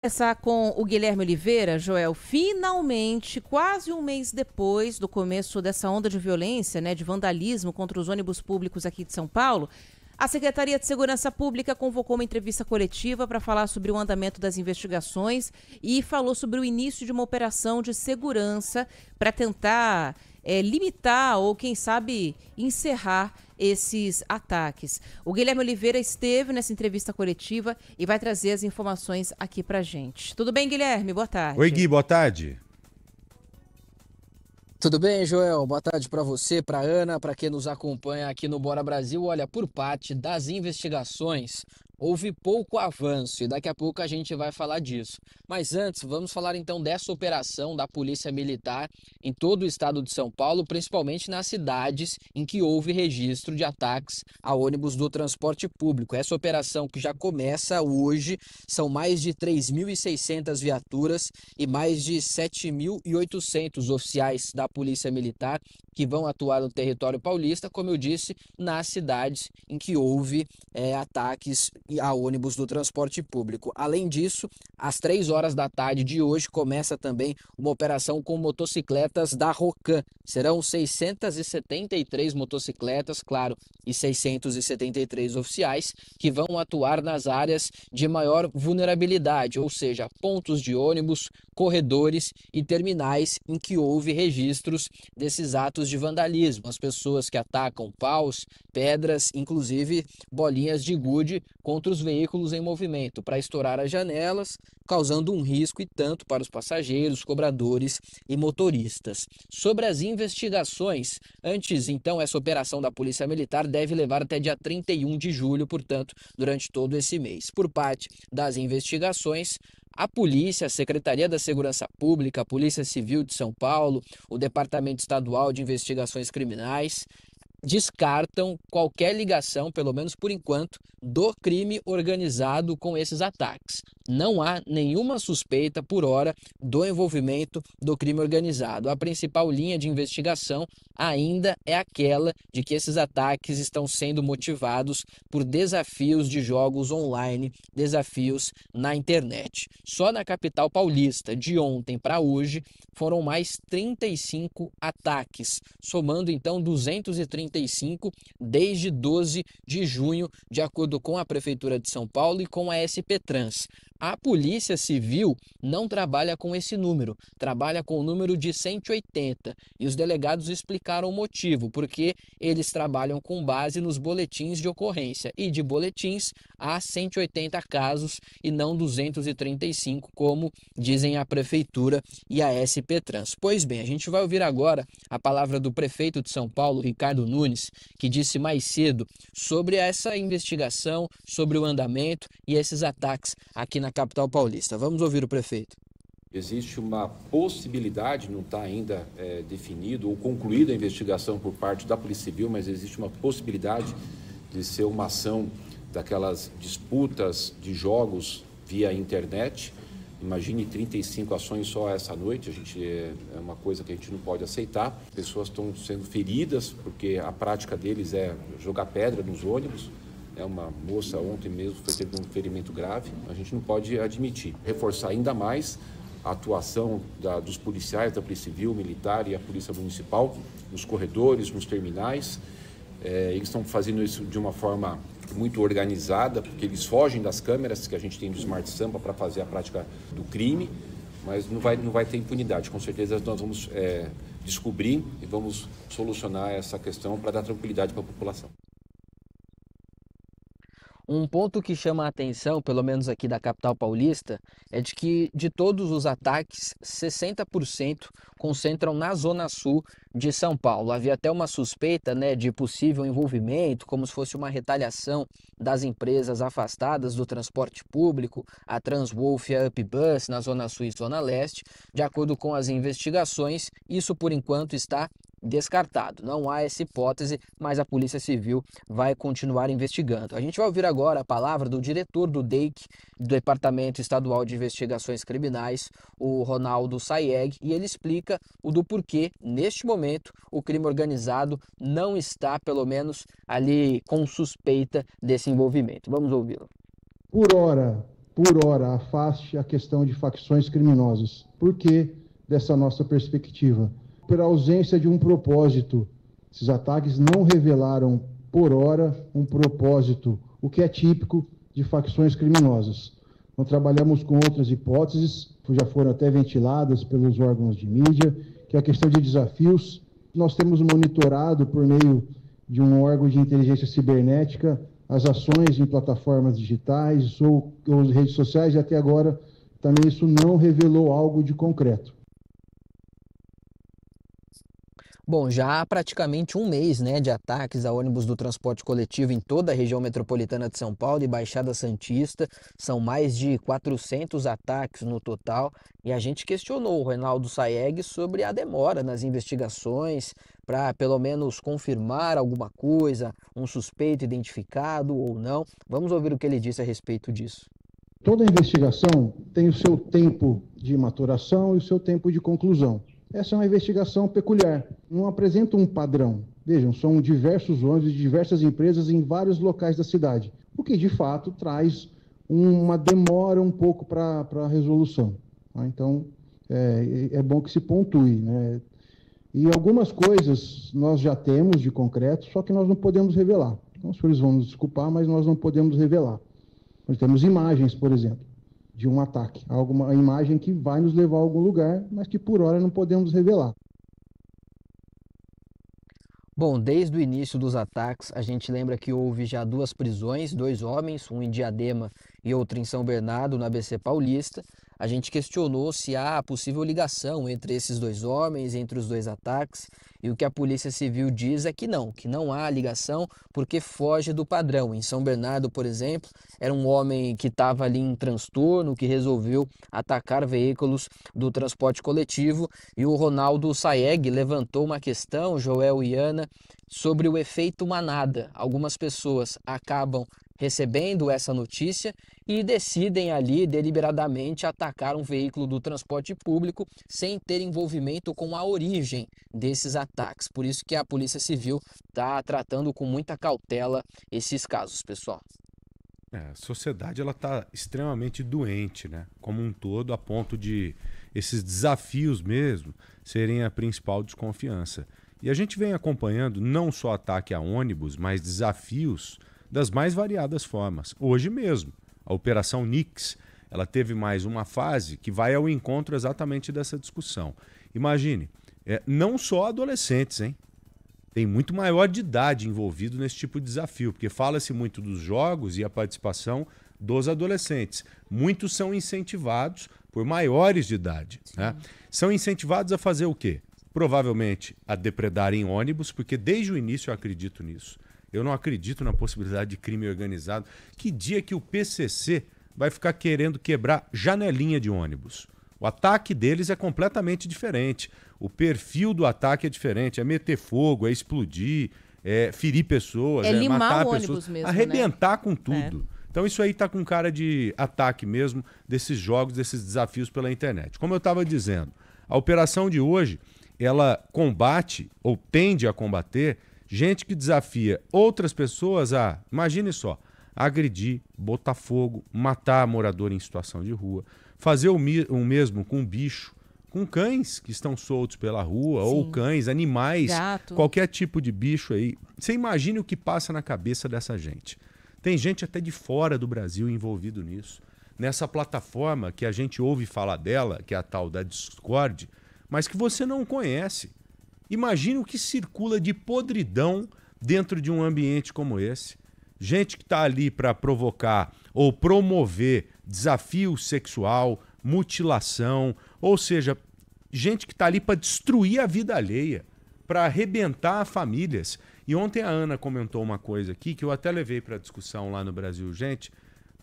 Começar com o Guilherme Oliveira, Joel. Finalmente, quase um mês depois do começo dessa onda de violência, de vandalismo contra os ônibus públicos aqui de São Paulo, a Secretaria de Segurança Pública convocou uma entrevista coletiva para falar sobre o andamento das investigações e falou sobre o início de uma operação de segurança para tentar limitar ou, quem sabe, encerrar esses ataques. O Guilherme Oliveira esteve nessa entrevista coletiva e vai trazer as informações aqui pra gente. Tudo bem, Guilherme? Boa tarde. Oi, Gui, boa tarde. Tudo bem, Joel? Boa tarde para você, para Ana, para quem nos acompanha aqui no Bora Brasil. Olha, por parte das investigações, houve pouco avanço e daqui a pouco a gente vai falar disso. Mas antes, vamos falar então dessa operação da Polícia Militar em todo o estado de São Paulo, principalmente nas cidades em que houve registro de ataques a ônibus do transporte público. Essa operação que já começa hoje, são mais de 3.600 viaturas e mais de 7.800 oficiais da Polícia Militar que vão atuar no território paulista, como eu disse, nas cidades em que houve ataques a ônibus do transporte público. Além disso, às 3 horas da tarde de hoje começa também uma operação com motocicletas da Rocan. Serão 673 motocicletas, claro, e 673 oficiais que vão atuar nas áreas de maior vulnerabilidade, ou seja, pontos de ônibus, corredores e terminais em que houve registros desses atos de vandalismo. As pessoas que atacam paus, pedras, inclusive bolinhas de gude contra os veículos em movimento para estourar as janelas, causando um risco e tanto para os passageiros, cobradores e motoristas. Sobre as investigações, antes então essa operação da Polícia Militar deve levar até dia 31 de julho, portanto, durante todo esse mês. Por parte das investigações, a polícia, a Secretaria da Segurança Pública, a Polícia Civil de São Paulo, o Departamento Estadual de Investigações Criminais descartam qualquer ligação, pelo menos por enquanto, do crime organizado com esses ataques. Não há nenhuma suspeita por hora do envolvimento do crime organizado. A principal linha de investigação ainda é aquela de que esses ataques estão sendo motivados por desafios de jogos online, desafios na internet. Só na capital paulista, de ontem para hoje, foram mais 35 ataques, somando então 235 desde 12 de junho, de acordo com a Prefeitura de São Paulo e com a SP Trans. A Polícia Civil não trabalha com esse número, trabalha com o número de 180 e os delegados explicaram o motivo, porque eles trabalham com base nos boletins de ocorrência e de boletins há 180 casos e não 235, como dizem a Prefeitura e a SP Trans. Pois bem, a gente vai ouvir agora a palavra do prefeito de São Paulo, Ricardo Nunes, que disse mais cedo sobre essa investigação, sobre o andamento e esses ataques aqui na capital paulista. Vamos ouvir o prefeito. Existe uma possibilidade, não está ainda definido ou concluída a investigação por parte da Polícia Civil, mas existe uma possibilidade de ser uma ação daquelas disputas de jogos via internet. Imagine 35 ações só essa noite, é uma coisa que a gente não pode aceitar. Pessoas estão sendo feridas porque a prática deles é jogar pedra nos ônibus. Uma moça ontem mesmo teve um ferimento grave, a gente não pode admitir. Reforçar ainda mais a atuação dos policiais da Polícia Civil, Militar e a Polícia Municipal nos corredores, nos terminais. Eles estão fazendo isso de uma forma muito organizada, porque eles fogem das câmeras que a gente tem do Smart Sampa para fazer a prática do crime, mas não vai ter impunidade. Com certeza nós vamos descobrir e vamos solucionar essa questão para dar tranquilidade para a população. Um ponto que chama a atenção, pelo menos aqui da capital paulista, é de que de todos os ataques, 60% concentram na zona sul de São Paulo. Havia até uma suspeita, de possível envolvimento, como se fosse uma retaliação das empresas afastadas do transporte público, a Transwolf e a UpBus na zona sul e zona leste. De acordo com as investigações, isso por enquanto está descartado. Não há essa hipótese, mas a Polícia Civil vai continuar investigando. A gente vai ouvir agora a palavra do diretor do DEIC, do Departamento Estadual de Investigações Criminais, o Ronaldo Sayeg, e ele explica o do porquê, neste momento, o crime organizado não está, pelo menos, ali com suspeita desse envolvimento. Vamos ouvi-lo. Por hora, por hora, afaste a questão de facções criminosas. Por que dessa nossa perspectiva? Pela ausência de um propósito. Esses ataques não revelaram, por hora, um propósito, o que é típico de facções criminosas. Nós trabalhamos com outras hipóteses, que já foram até ventiladas pelos órgãos de mídia, que é a questão de desafios. Nós temos monitorado, por meio de um órgão de inteligência cibernética, as ações em plataformas digitais ou redes sociais, e até agora também isso não revelou algo de concreto. Bom, já há praticamente um mês, né, de ataques a ônibus do transporte coletivo em toda a região metropolitana de São Paulo e Baixada Santista. São mais de 400 ataques no total. E a gente questionou o Reinaldo Sayeg sobre a demora nas investigações para pelo menos confirmar alguma coisa, um suspeito identificado ou não. Vamos ouvir o que ele disse a respeito disso. Toda investigação tem o seu tempo de maturação e o seu tempo de conclusão. Essa é uma investigação peculiar, não apresenta um padrão. Vejam, são diversos ônibus de diversas empresas em vários locais da cidade, o que de fato traz uma demora um pouco para a resolução. Tá? Então, é bom que se pontue, né? E algumas coisas nós já temos de concreto, só que nós não podemos revelar. Então, os senhores vão nos desculpar, mas nós não podemos revelar. Nós temos imagens, por exemplo, de um ataque. Alguma imagem que vai nos levar a algum lugar, mas que por hora não podemos revelar. Bom, desde o início dos ataques, a gente lembra que houve já 2 prisões, 2 homens, um em Diadema e outro em São Bernardo, no ABC Paulista. A gente questionou se há possível ligação entre esses 2 homens, entre os 2 ataques, e o que a Polícia Civil diz é que não há ligação, porque foge do padrão. Em São Bernardo, por exemplo, era um homem que estava ali em transtorno, que resolveu atacar veículos do transporte coletivo, e o Ronaldo Sayeg levantou uma questão, Joel e Ana, sobre o efeito manada. Algumas pessoas acabam recebendo essa notícia e decidem ali deliberadamente atacar um veículo do transporte público sem ter envolvimento com a origem desses ataques. Por isso que a Polícia Civil está tratando com muita cautela esses casos, pessoal. A sociedade ela está extremamente doente, né? Como um todo, a ponto de esses desafios mesmo serem a principal desconfiança. E a gente vem acompanhando não só ataque a ônibus, mas desafios das mais variadas formas. Hoje mesmo, a Operação Nix, ela teve mais uma fase que vai ao encontro exatamente dessa discussão. Imagine, não só adolescentes, hein? Tem muito maior de idade envolvido nesse tipo de desafio, porque fala-se muito dos jogos e a participação dos adolescentes. Muitos são incentivados por maiores de idade, né? São incentivados a fazer o quê? Provavelmente a depredarem ônibus, porque desde o início eu acredito nisso. Eu não acredito na possibilidade de crime organizado. Que dia que o PCC vai ficar querendo quebrar janelinha de ônibus? O ataque deles é completamente diferente. O perfil do ataque é diferente. É meter fogo, é explodir, é ferir pessoas, é matar o pessoas, mesmo, arrebentar, né? com tudo. Então isso aí tá com cara de ataque mesmo desses jogos, desses desafios pela internet. Como eu estava dizendo, a operação de hoje, ela combate ou tende a combater gente que desafia outras pessoas a, imagine só, agredir, botar fogo, matar morador em situação de rua, fazer o mesmo com bicho, com cães que estão soltos pela rua, Sim. ou cães, animais, Gato. qualquer tipo de bicho aí. Você imagine o que passa na cabeça dessa gente. Tem gente até de fora do Brasil envolvido nisso. Nessa plataforma que a gente ouve falar dela, que é a tal da Discord, mas que você não conhece. Imagine o que circula de podridão dentro de um ambiente como esse. Gente que está ali para provocar ou promover desafio sexual, mutilação, ou seja, gente que está ali para destruir a vida alheia, para arrebentar famílias. E ontem a Ana comentou uma coisa aqui que eu até levei para discussão lá no Brasil, gente,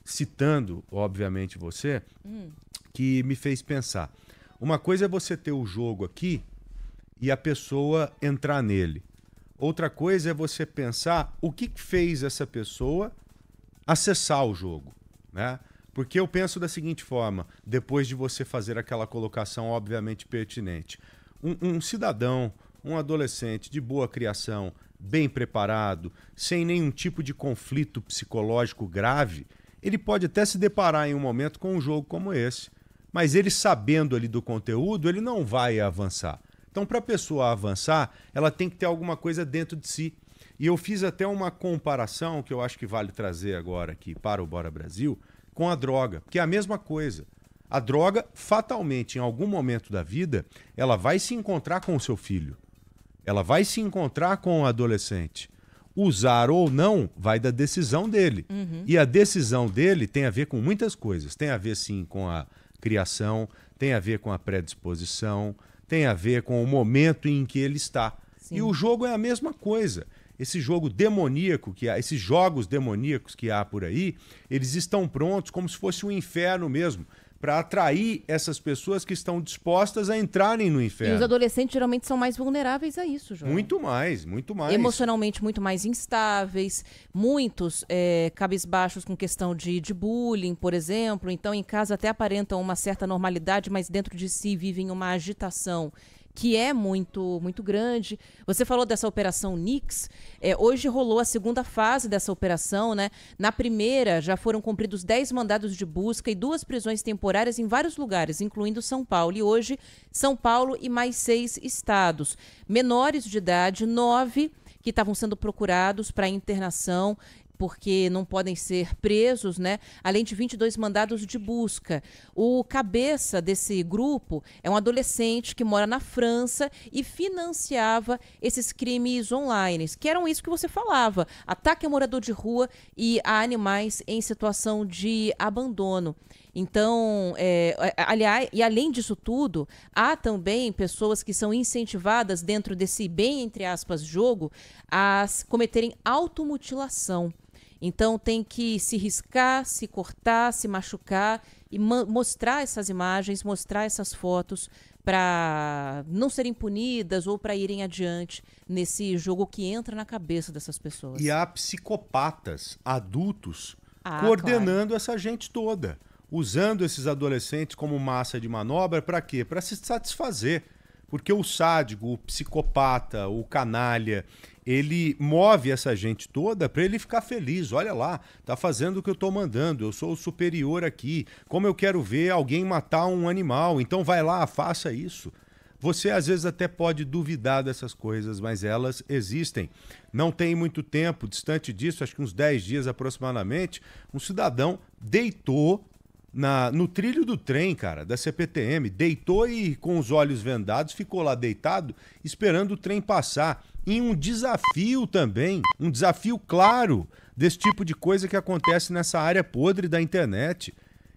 citando, obviamente, você, que me fez pensar. Uma coisa é você ter o jogo aqui e a pessoa entrar nele. Outra coisa é você pensar o que fez essa pessoa acessar o jogo, né? Porque eu penso da seguinte forma, depois de você fazer aquela colocação obviamente pertinente. Um cidadão, um adolescente de boa criação, bem preparado, sem nenhum tipo de conflito psicológico grave, ele pode até se deparar em um momento com um jogo como esse. Mas ele sabendo ali do conteúdo, ele não vai avançar. Então, para a pessoa avançar, ela tem que ter alguma coisa dentro de si. E eu fiz até uma comparação, que eu acho que vale trazer agora aqui para o Bora Brasil, com a droga, que é a mesma coisa. A droga, fatalmente, em algum momento da vida, ela vai se encontrar com o seu filho. Ela vai se encontrar com o adolescente. Usar ou não vai da decisão dele. E a decisão dele tem a ver com muitas coisas. Tem a ver, sim, com a criação, tem a ver com a predisposição, tem a ver com o momento em que ele está. Sim. E o jogo é a mesma coisa. Esse jogo demoníaco que há, esses jogos demoníacos que há por aí, eles estão prontos como se fosse um inferno mesmo, para atrair essas pessoas que estão dispostas a entrarem no inferno. E os adolescentes geralmente são mais vulneráveis a isso, João. Muito mais, muito mais. Emocionalmente muito mais instáveis, muitos cabisbaixos com questão de bullying, por exemplo. Então, em casa até aparentam uma certa normalidade, mas dentro de si vivem uma agitação que é muito, muito grande. Você falou dessa operação Nix. Hoje rolou a segunda fase dessa operação, né? Na primeira, já foram cumpridos 10 mandados de busca e 2 prisões temporárias em vários lugares, incluindo São Paulo. E hoje, São Paulo e mais 6 estados. Menores de idade, 9 que estavam sendo procurados para internação, porque não podem ser presos, né? Além de 22 mandados de busca. O cabeça desse grupo é um adolescente que mora na França e financiava esses crimes online, que eram isso que você falava, ataque a morador de rua e a animais em situação de abandono. Então, aliás, e além disso tudo, há também pessoas que são incentivadas dentro desse, bem entre aspas, jogo, a cometerem automutilação. Então tem que se riscar, se cortar, se machucar e mostrar essas imagens, mostrar essas fotos para não serem punidas ou para irem adiante nesse jogo que entra na cabeça dessas pessoas. E há psicopatas, adultos, coordenando essa gente toda, usando esses adolescentes como massa de manobra para quê? Para se satisfazer. Porque o sádico, o psicopata, o canalha, ele move essa gente toda para ele ficar feliz. Olha lá, tá fazendo o que eu tô mandando, eu sou o superior aqui. Como eu quero ver alguém matar um animal, então vai lá, faça isso. Você às vezes até pode duvidar dessas coisas, mas elas existem. Não tem muito tempo, distante disso, acho que uns 10 dias aproximadamente, um cidadão deitou no trilho do trem, cara, da CPTM, deitou e com os olhos vendados ficou lá deitado esperando o trem passar. Em um desafio também, um desafio claro desse tipo de coisa que acontece nessa área podre da internet.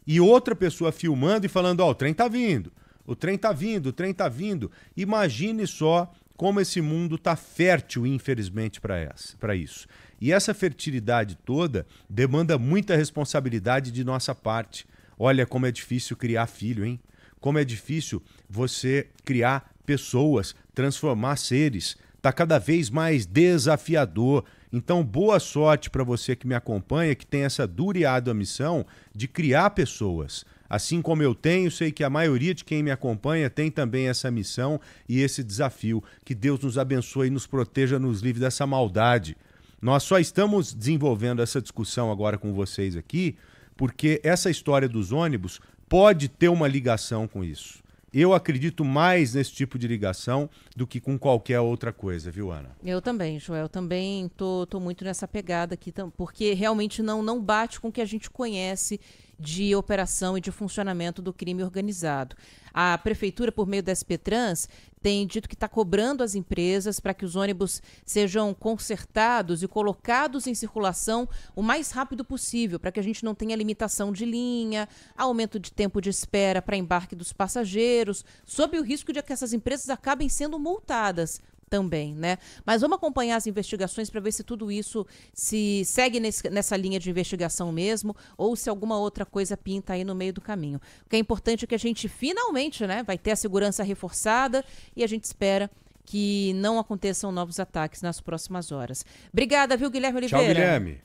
E outra pessoa filmando e falando, ó, o trem tá vindo, o trem tá vindo, o trem tá vindo. Imagine só como esse mundo tá fértil, infelizmente, para isso. E essa fertilidade toda demanda muita responsabilidade de nossa parte. Olha como é difícil criar filho, hein? Como é difícil você criar pessoas, transformar seres. Tá cada vez mais desafiador. Então, boa sorte para você que me acompanha, que tem essa dura e árdua missão de criar pessoas. Assim como eu tenho, sei que a maioria de quem me acompanha tem também essa missão e esse desafio. Que Deus nos abençoe e nos proteja, nos livre dessa maldade. Nós só estamos desenvolvendo essa discussão agora com vocês aqui, porque essa história dos ônibus pode ter uma ligação com isso. Eu acredito mais nesse tipo de ligação do que com qualquer outra coisa, viu, Ana? Eu também, Joel. Também tô muito nessa pegada aqui, porque realmente não bate com o que a gente conhece de operação e de funcionamento do crime organizado. A prefeitura, por meio da SP-Trans, tem dito que está cobrando as empresas para que os ônibus sejam consertados e colocados em circulação o mais rápido possível, para que a gente não tenha limitação de linha, aumento de tempo de espera para embarque dos passageiros, sob o risco de que essas empresas acabem sendo multadas também, né? Mas vamos acompanhar as investigações para ver se tudo isso se segue nessa linha de investigação mesmo ou se alguma outra coisa pinta aí no meio do caminho. O que é importante é que a gente finalmente, né, vai ter a segurança reforçada e a gente espera que não aconteçam novos ataques nas próximas horas. Obrigada, viu, Guilherme Oliveira? Tchau, Guilherme.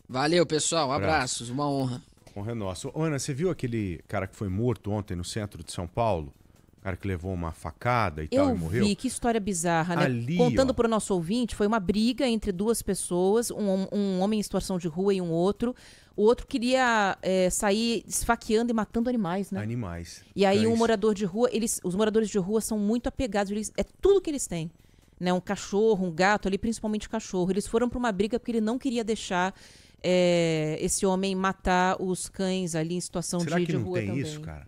Valeu, pessoal. Abraços. Uma honra. Honra nossa. Ana, você viu aquele cara que foi morto ontem no centro de São Paulo? O cara que levou uma facada e tal e morreu. Eu vi, que história bizarra, né? Ali, Contando ó. para o nosso ouvinte, foi uma briga entre duas pessoas, um homem em situação de rua e um outro. O outro queria sair esfaqueando e matando animais, né? Animais. E aí Cães. um morador de rua, os moradores de rua são muito apegados, é tudo que eles têm. Né? Um cachorro, um gato ali, principalmente cachorro. Eles foram para uma briga porque ele não queria deixar esse homem matar os cães ali em situação Será que de não rua tem também. isso, cara?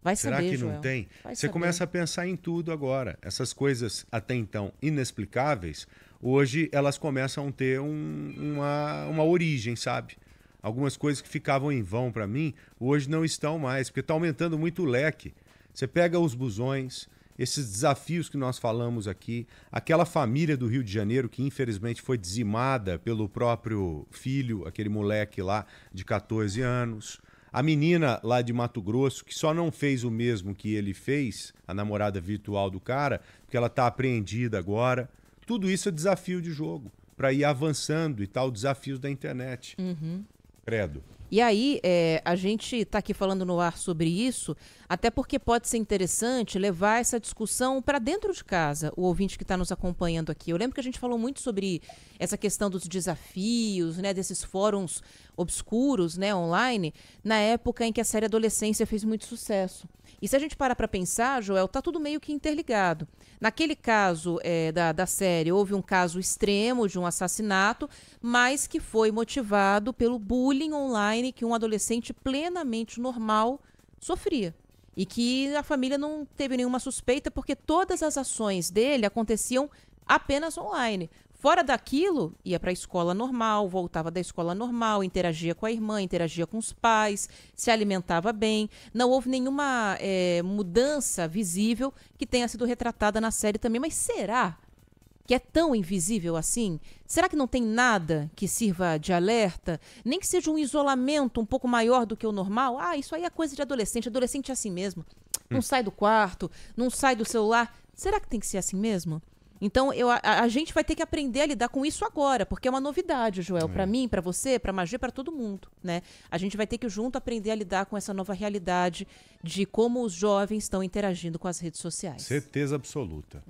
Vai Será saber, que Joel. não tem? Vai Você saber. começa a pensar em tudo agora. Essas coisas até então inexplicáveis, hoje elas começam a ter uma origem, sabe? Algumas coisas que ficavam em vão para mim, hoje não estão mais, porque está aumentando muito o leque. Você pega os busões, esses desafios que nós falamos aqui, aquela família do Rio de Janeiro que infelizmente foi dizimada pelo próprio filho, aquele moleque lá de 14 anos, a menina lá de Mato Grosso que só não fez o mesmo que ele fez, a namorada virtual do cara, porque ela está apreendida agora. Tudo isso é desafio de jogo, para ir avançando e tal, desafios da internet. Credo. E aí, a gente está aqui falando no ar sobre isso, até porque pode ser interessante levar essa discussão para dentro de casa, o ouvinte que está nos acompanhando aqui. Eu lembro que a gente falou muito sobre essa questão dos desafios, né, desses fóruns obscuros, né, online, na época em que a série Adolescência fez muito sucesso. E se a gente parar para pensar, Joel, tá tudo meio que interligado. Naquele caso da série, houve um caso extremo de um assassinato, mas que foi motivado pelo bullying online que um adolescente plenamente normal sofria. E que a família não teve nenhuma suspeita, porque todas as ações dele aconteciam apenas online. Fora daquilo, ia para a escola normal, voltava da escola normal, interagia com a irmã, interagia com os pais, se alimentava bem. Não houve nenhuma mudança visível que tenha sido retratada na série também. Mas será que é tão invisível assim? Será que não tem nada que sirva de alerta? Nem que seja um isolamento um pouco maior do que o normal? Ah, isso aí é coisa de adolescente. Adolescente é assim mesmo. Não sai do quarto, não sai do celular. Será que tem que ser assim mesmo? Então, a gente vai ter que aprender a lidar com isso agora, porque é uma novidade, Joel, para mim, para você, para a Magê, para todo mundo, né? A gente vai ter que junto aprender a lidar com essa nova realidade de como os jovens estão interagindo com as redes sociais. Certeza absoluta.